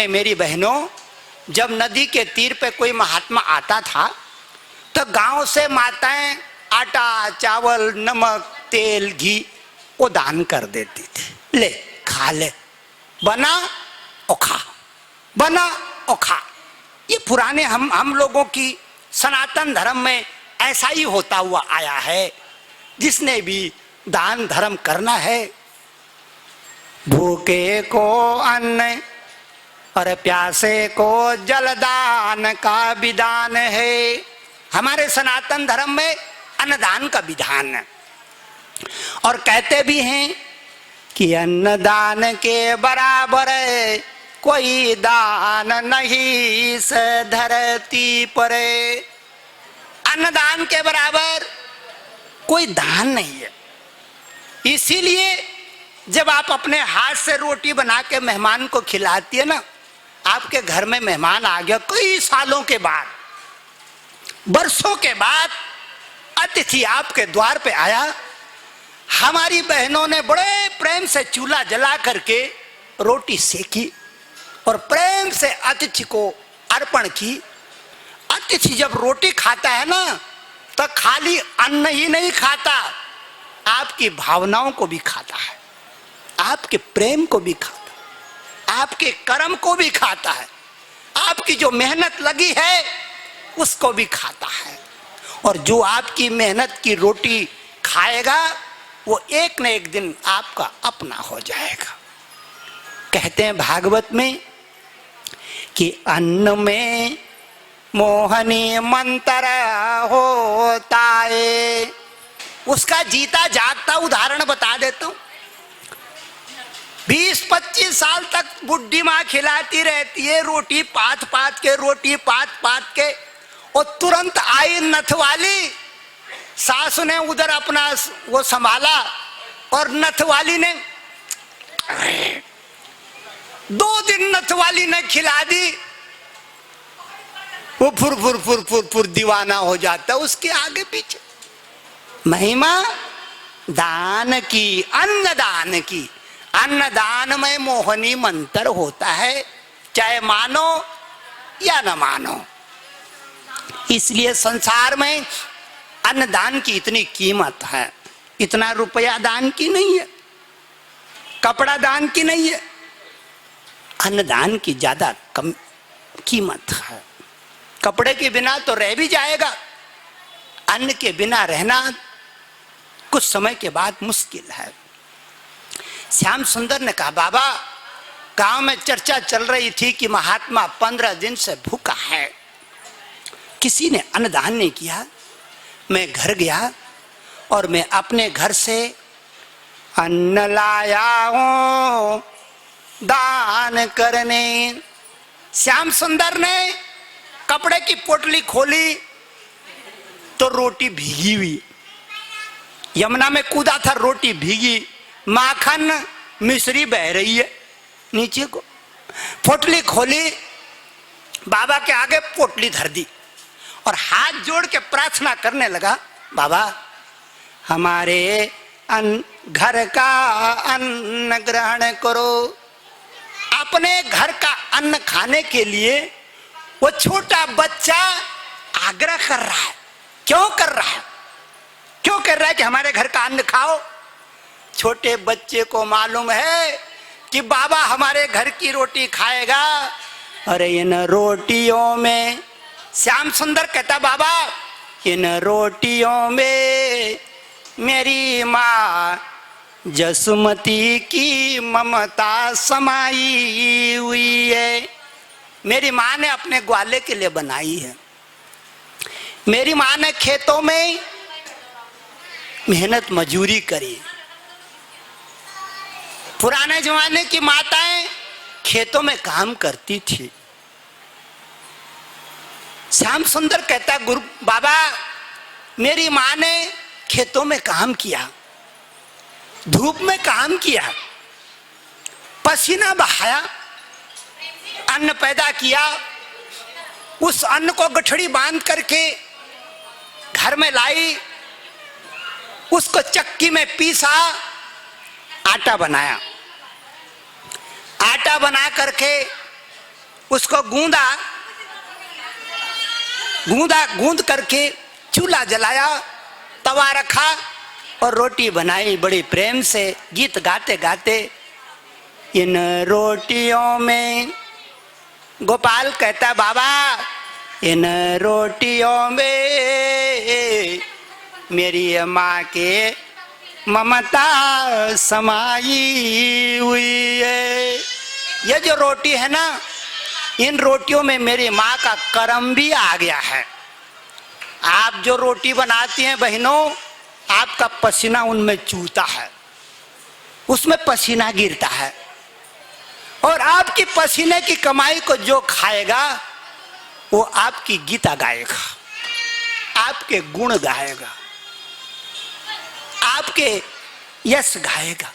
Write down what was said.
में मेरी बहनों, जब नदी के तीर पे कोई महात्मा आता था तो गांव से माताएं आटा, चावल, नमक, तेल, घी वो दान कर देती थी। ले खा ले, बना और खा, बना और खा। ये पुराने हम लोगों की सनातन धर्म में ऐसा ही होता हुआ आया है। जिसने भी दान धर्म करना है, भूखे को अन्न और प्यासे को जलदान का विधान है। हमारे सनातन धर्म में अन्नदान का विधान है। और कहते भी हैं कि अन्नदान के बराबर कोई दान नहीं इस धरती पर। अन्नदान के बराबर कोई दान नहीं है। इसीलिए जब आप अपने हाथ से रोटी बना के मेहमान को खिलाती है ना, आपके घर में मेहमान आ गया कई सालों के बाद, बरसों के बाद अतिथि आपके द्वार पे आया, हमारी बहनों ने बड़े प्रेम से चूल्हा जला करके रोटी सेकी और प्रेम से अतिथि को अर्पण की। अतिथि जब रोटी खाता है ना, तो खाली अन्न ही नहीं खाता, आपकी भावनाओं को भी खाता है, आपके प्रेम को भी खाता है, आपके कर्म को भी खाता है, आपकी जो मेहनत लगी है उसको भी खाता है। और जो आपकी मेहनत की रोटी खाएगा वो एक न एक दिन आपका अपना हो जाएगा। कहते हैं भागवत में कि अन्न में मोहनी मंत्र होता है। उसका जीता जागता उदाहरण बता देता हूं। 20-25 साल तक बुढ़ी माँ खिलाती रहती है रोटी पात पात के, रोटी पात पात के, और तुरंत आई नथ वाली। सासु ने उधर अपना वो संभाला और नथ वाली ने 2 दिन नथ वाली ने खिला दी। वो फुर फुर फुर फुर फुर दीवाना हो जाता उसके आगे पीछे। महिमा दान की, अन्नदान की। अन्नदान में मोहनी मंत्र होता है, चाहे मानो या न मानो। इसलिए संसार में अन्नदान की इतनी कीमत है। इतना रुपया दान की नहीं है, कपड़ा दान की नहीं है, अन्नदान की ज्यादा कम कीमत है। कपड़े के बिना तो रह भी जाएगा, अन्न के बिना रहना कुछ समय के बाद मुश्किल है। श्याम सुंदर ने कहा, बाबा गांव में चर्चा चल रही थी कि महात्मा 15 दिन से भूखा है, किसी ने अन्नदान नहीं किया। मैं घर गया और मैं अपने घर से अन्न लाया हूं दान करने। श्याम सुंदर ने कपड़े की पोटली खोली तो रोटी भीगी हुई, यमुना में कूदा था, रोटी भीगी, माखन मिश्री बह रही है नीचे को। पोटली खोली, बाबा के आगे पोटली धर दी और हाथ जोड़ के प्रार्थना करने लगा, बाबा हमारे घर का अन्न ग्रहण करो। अपने घर का अन्न खाने के लिए वो छोटा बच्चा आग्रह कर रहा है। क्यों कर रहा है? क्यों कर रहा है कि हमारे घर का अन्न खाओ? छोटे बच्चे को मालूम है कि बाबा हमारे घर की रोटी खाएगा। अरे इन रोटियों में, श्याम सुंदर कहता, बाबा इन रोटियों में मेरी माँ जसुमती की ममता समाई हुई है। मेरी माँ ने अपने ग्वाले के लिए बनाई है। मेरी माँ ने खेतों में मेहनत मजूरी करी। पुराने जमाने की माताएं खेतों में काम करती थी। श्याम सुंदर कहता, गुरु बाबा मेरी माँ ने खेतों में काम किया, धूप में काम किया, पसीना बहाया, अन्न पैदा किया, उस अन्न को गठड़ी बांध करके घर में लाई, उसको चक्की में पीसा, आटा बनाया। आटा बना करके उसको गूंदा, गूंद करके चूल्हा जलाया, तवा रखा और रोटी बनाई बड़ी प्रेम से, गीत गाते गाते। इन रोटियों में, गोपाल कहता बाबा इन रोटियों में मेरी माँ के ममता समाई हुई है। ये जो रोटी है ना, इन रोटियों में मेरी माँ का कर्म भी आ गया है। आप जो रोटी बनाती हैं बहनों, आपका पसीना उनमें चूता है, उसमें पसीना गिरता है, और आपकी पसीने की कमाई को जो खाएगा वो आपकी गीता गाएगा, आपके गुण गाएगा, आपके यश गाएगा।